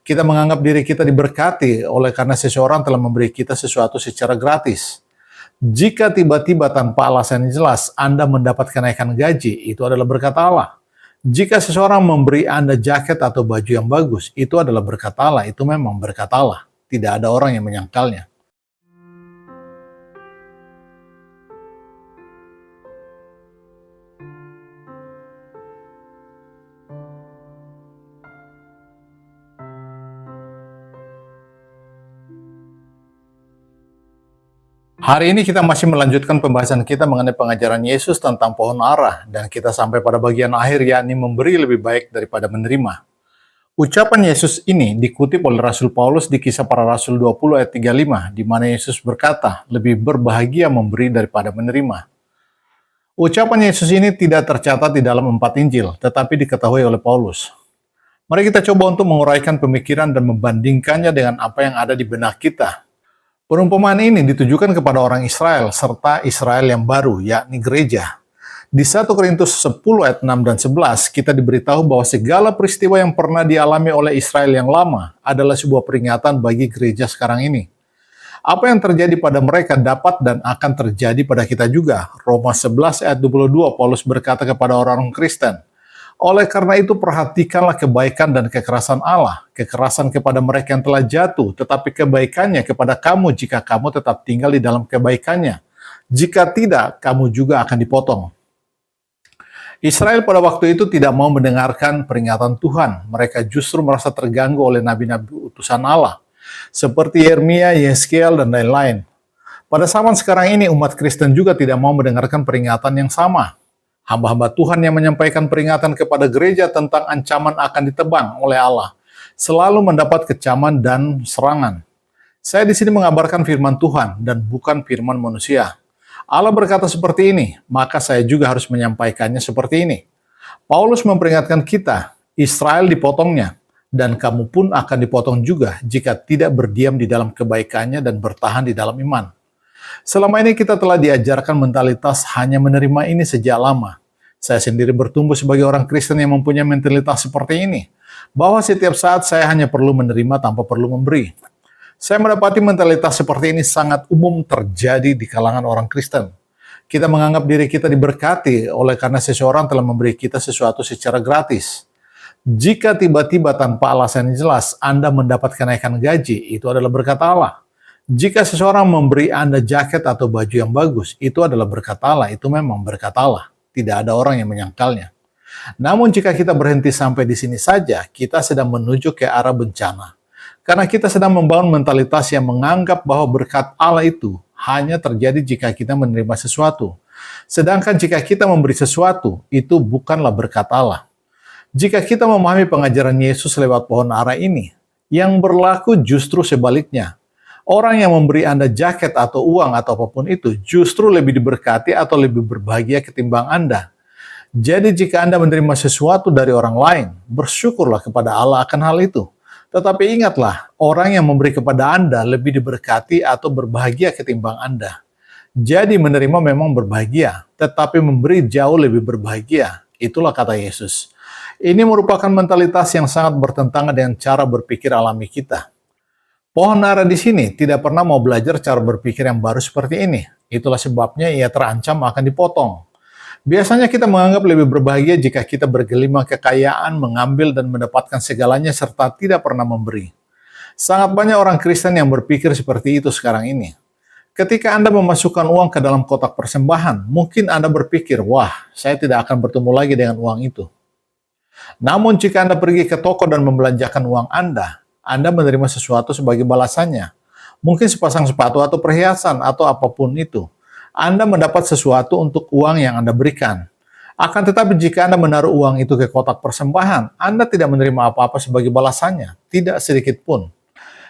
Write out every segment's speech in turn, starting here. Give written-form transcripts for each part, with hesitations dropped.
Kita menganggap diri kita diberkati oleh karena seseorang telah memberi kita sesuatu secara gratis. Jika tiba-tiba tanpa alasan yang jelas Anda mendapat kenaikan gaji, itu adalah berkat Allah. Jika seseorang memberi Anda jaket atau baju yang bagus, itu adalah berkat Allah, itu memang berkat Allah. Tidak ada orang yang menyangkalnya. Hari ini kita masih melanjutkan pembahasan kita mengenai pengajaran Yesus tentang pohon ara, dan kita sampai pada bagian akhir, yakni memberi lebih baik daripada menerima. Ucapan Yesus ini dikutip oleh Rasul Paulus di Kisah Para Rasul 20 ayat 35, di mana Yesus berkata, lebih berbahagia memberi daripada menerima. Ucapan Yesus ini tidak tercatat di dalam 4 Injil, tetapi diketahui oleh Paulus. Mari kita coba untuk menguraikan pemikiran dan membandingkannya dengan apa yang ada di benak kita. Perumpamaan ini ditujukan kepada orang Israel serta Israel yang baru, yakni gereja. Di 1 Korintus 10 ayat 6 dan 11, kita diberitahu bahwa segala peristiwa yang pernah dialami oleh Israel yang lama adalah sebuah peringatan bagi gereja sekarang ini. Apa yang terjadi pada mereka dapat dan akan terjadi pada kita juga. Roma 11 ayat 22, Paulus berkata kepada orang Kristen, oleh karena itu perhatikanlah kebaikan dan kekerasan Allah, kekerasan kepada mereka yang telah jatuh, tetapi kebaikannya kepada kamu jika kamu tetap tinggal di dalam kebaikannya. Jika tidak, kamu juga akan dipotong. Israel pada waktu itu tidak mau mendengarkan peringatan Tuhan. Mereka justru merasa terganggu oleh nabi-nabi utusan Allah, seperti Yeremia, Yeskiel, dan lain-lain. Pada zaman sekarang ini, umat Kristen juga tidak mau mendengarkan peringatan yang sama. Hamba-hamba Tuhan yang menyampaikan peringatan kepada gereja tentang ancaman akan ditebang oleh Allah selalu mendapat kecaman dan serangan. Saya di sini mengabarkan firman Tuhan dan bukan firman manusia. Allah berkata seperti ini, maka saya juga harus menyampaikannya seperti ini. Paulus memperingatkan kita, Israel dipotongnya, dan kamu pun akan dipotong juga jika tidak berdiam di dalam kebaikannya dan bertahan di dalam iman. Selama ini kita telah diajarkan mentalitas hanya menerima ini sejak lama. Saya sendiri bertumbuh sebagai orang Kristen yang mempunyai mentalitas seperti ini, bahwa setiap saat saya hanya perlu menerima tanpa perlu memberi. Saya mendapati mentalitas seperti ini sangat umum terjadi di kalangan orang Kristen. Kita menganggap diri kita diberkati oleh karena seseorang telah memberi kita sesuatu secara gratis. Jika tiba-tiba tanpa alasan yang jelas Anda mendapat kenaikan gaji, itu adalah berkat Allah. Jika seseorang memberi Anda jaket atau baju yang bagus, itu adalah berkat Allah, itu memang berkat Allah. Tidak ada orang yang menyangkalnya. Namun jika kita berhenti sampai di sini saja, kita sedang menuju ke arah bencana. Karena kita sedang membangun mentalitas yang menganggap bahwa berkat Allah itu hanya terjadi jika kita menerima sesuatu. Sedangkan jika kita memberi sesuatu, itu bukanlah berkat Allah. Jika kita memahami pengajaran Yesus lewat pohon ara ini, yang berlaku justru sebaliknya. Orang yang memberi Anda jaket atau uang atau apapun itu justru lebih diberkati atau lebih berbahagia ketimbang Anda. Jadi jika Anda menerima sesuatu dari orang lain, bersyukurlah kepada Allah akan hal itu. Tetapi ingatlah, orang yang memberi kepada Anda lebih diberkati atau berbahagia ketimbang Anda. Jadi menerima memang berbahagia, tetapi memberi jauh lebih berbahagia. Itulah kata Yesus. Ini merupakan mentalitas yang sangat bertentangan dengan cara berpikir alami kita. Pohon ara di sini tidak pernah mau belajar cara berpikir yang baru seperti ini. Itulah sebabnya ia terancam akan dipotong. Biasanya kita menganggap lebih berbahagia jika kita bergelimang kekayaan, mengambil dan mendapatkan segalanya serta tidak pernah memberi. Sangat banyak orang Kristen yang berpikir seperti itu sekarang ini. Ketika Anda memasukkan uang ke dalam kotak persembahan, mungkin Anda berpikir, wah, saya tidak akan bertemu lagi dengan uang itu. Namun jika Anda pergi ke toko dan membelanjakan uang Anda menerima sesuatu sebagai balasannya. Mungkin sepasang sepatu atau perhiasan atau apapun itu. Anda mendapat sesuatu untuk uang yang Anda berikan. Akan tetapi jika Anda menaruh uang itu ke kotak persembahan, Anda tidak menerima apa-apa sebagai balasannya, tidak sedikit pun.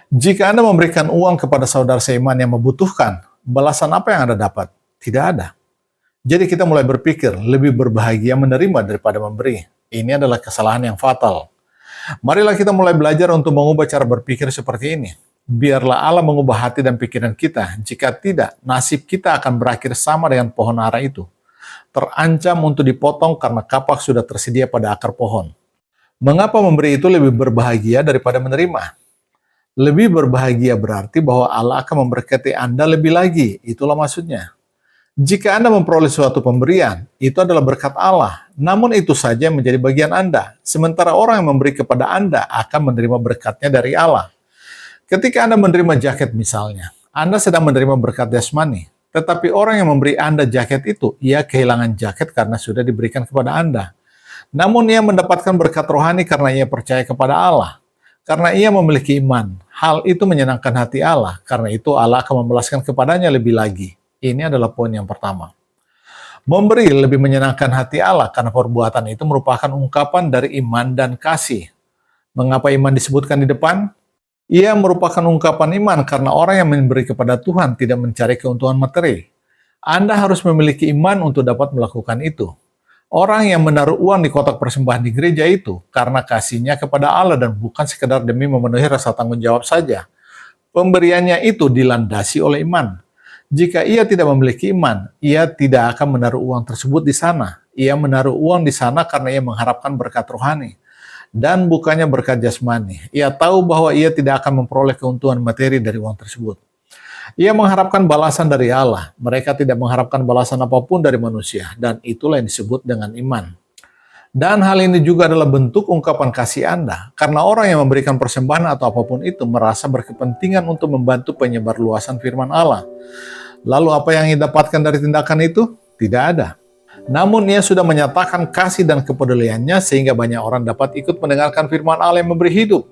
Jika Anda memberikan uang kepada saudara seiman yang membutuhkan, balasan apa yang Anda dapat? Tidak ada. Jadi kita mulai berpikir lebih berbahagia menerima daripada memberi. Ini adalah kesalahan yang fatal. Marilah kita mulai belajar untuk mengubah cara berpikir seperti ini. Biarlah Allah mengubah hati dan pikiran kita. Jika tidak, nasib kita akan berakhir sama dengan pohon ara itu. Terancam untuk dipotong karena kapak sudah tersedia pada akar pohon. Mengapa memberi itu lebih berbahagia daripada menerima? Lebih berbahagia berarti bahwa Allah akan memberkati Anda lebih lagi. Itulah maksudnya. Jika Anda memperoleh suatu pemberian, itu adalah berkat Allah. Namun itu saja yang menjadi bagian Anda. Sementara orang yang memberi kepada Anda akan menerima berkatnya dari Allah. Ketika Anda menerima jaket misalnya, Anda sedang menerima berkat jasmani. Tetapi orang yang memberi Anda jaket itu, ia kehilangan jaket karena sudah diberikan kepada Anda. Namun ia mendapatkan berkat rohani karena ia percaya kepada Allah. Karena ia memiliki iman. Hal itu menyenangkan hati Allah. Karena itu Allah akan membalaskan kepadanya lebih lagi. Ini adalah poin yang pertama. Memberi lebih menyenangkan hati Allah karena perbuatan itu merupakan ungkapan dari iman dan kasih. Mengapa iman disebutkan di depan? Ia merupakan ungkapan iman karena orang yang memberi kepada Tuhan tidak mencari keuntungan materi. Anda harus memiliki iman untuk dapat melakukan itu. Orang yang menaruh uang di kotak persembahan di gereja itu karena kasihnya kepada Allah dan bukan sekedar demi memenuhi rasa tanggung jawab saja. Pemberiannya itu dilandasi oleh iman. Jika ia tidak memiliki iman, ia tidak akan menaruh uang tersebut di sana. Ia menaruh uang di sana karena ia mengharapkan berkat rohani. Dan bukannya berkat jasmani. Ia tahu bahwa ia tidak akan memperoleh keuntungan materi dari uang tersebut. Ia mengharapkan balasan dari Allah. Mereka tidak mengharapkan balasan apapun dari manusia. Dan itulah yang disebut dengan iman. Dan hal ini juga adalah bentuk ungkapan kasih Anda. Karena orang yang memberikan persembahan atau apapun itu merasa berkepentingan untuk membantu penyebar luasan firman Allah. Lalu apa yang ia dapatkan dari tindakan itu? Tidak ada. Namun ia sudah menyatakan kasih dan kepeduliannya sehingga banyak orang dapat ikut mendengarkan firman Allah yang memberi hidup.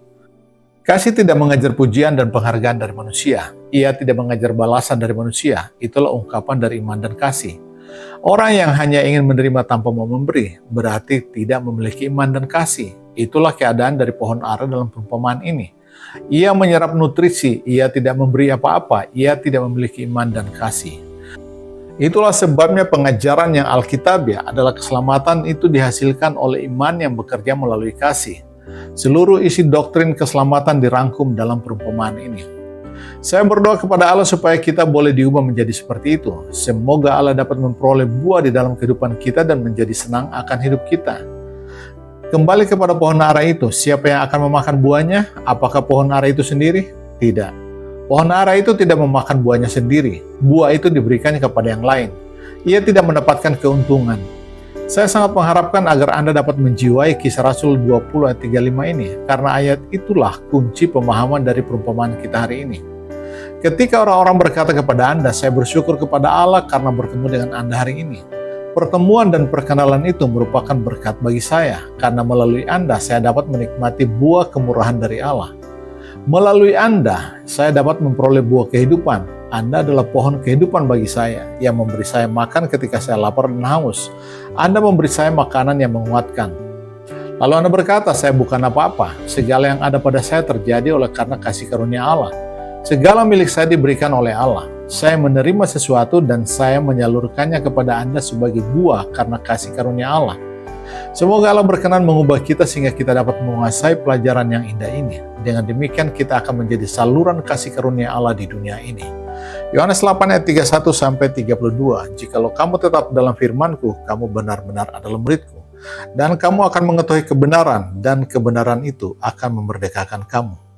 Kasih tidak mengajar pujian dan penghargaan dari manusia. Ia tidak mengajar balasan dari manusia. Itulah ungkapan dari iman dan kasih. Orang yang hanya ingin menerima tanpa mau memberi, berarti tidak memiliki iman dan kasih. Itulah keadaan dari pohon ara dalam perumpamaan ini. Ia menyerap nutrisi, ia tidak memberi apa-apa, ia tidak memiliki iman dan kasih. Itulah sebabnya pengajaran yang alkitabiah adalah keselamatan itu dihasilkan oleh iman yang bekerja melalui kasih. Seluruh isi doktrin keselamatan dirangkum dalam perumpamaan ini. Saya berdoa kepada Allah supaya kita boleh diubah menjadi seperti itu. Semoga Allah dapat memperoleh buah di dalam kehidupan kita dan menjadi senang akan hidup kita. Kembali kepada pohon ara itu, siapa yang akan memakan buahnya? Apakah pohon ara itu sendiri? Tidak. Pohon ara itu tidak memakan buahnya sendiri. Buah itu diberikannya kepada yang lain. Ia tidak mendapatkan keuntungan. Saya sangat mengharapkan agar Anda dapat menjiwai Kisah Rasul 20 ayat 35 ini, karena ayat itulah kunci pemahaman dari perumpamaan kita hari ini. Ketika orang-orang berkata kepada Anda, saya bersyukur kepada Allah karena bertemu dengan Anda hari ini. Pertemuan dan perkenalan itu merupakan berkat bagi saya, karena melalui Anda saya dapat menikmati buah kemurahan dari Allah. Melalui Anda, saya dapat memperoleh buah kehidupan. Anda adalah pohon kehidupan bagi saya, yang memberi saya makan ketika saya lapar dan haus. Anda memberi saya makanan yang menguatkan. Lalu Anda berkata, saya bukan apa-apa. Segala yang ada pada saya terjadi oleh karena kasih karunia Allah. Segala milik saya diberikan oleh Allah. Saya menerima sesuatu dan saya menyalurkannya kepada Anda sebagai buah karena kasih karunia Allah. Semoga Allah berkenan mengubah kita sehingga kita dapat menguasai pelajaran yang indah ini. Dengan demikian kita akan menjadi saluran kasih karunia Allah di dunia ini. Yohanes 8 ayat 31-32. Jikalau kamu tetap dalam firman-Ku, kamu benar-benar adalah murid-Ku. Dan kamu akan mengetahui kebenaran, dan kebenaran itu akan memerdekakan kamu.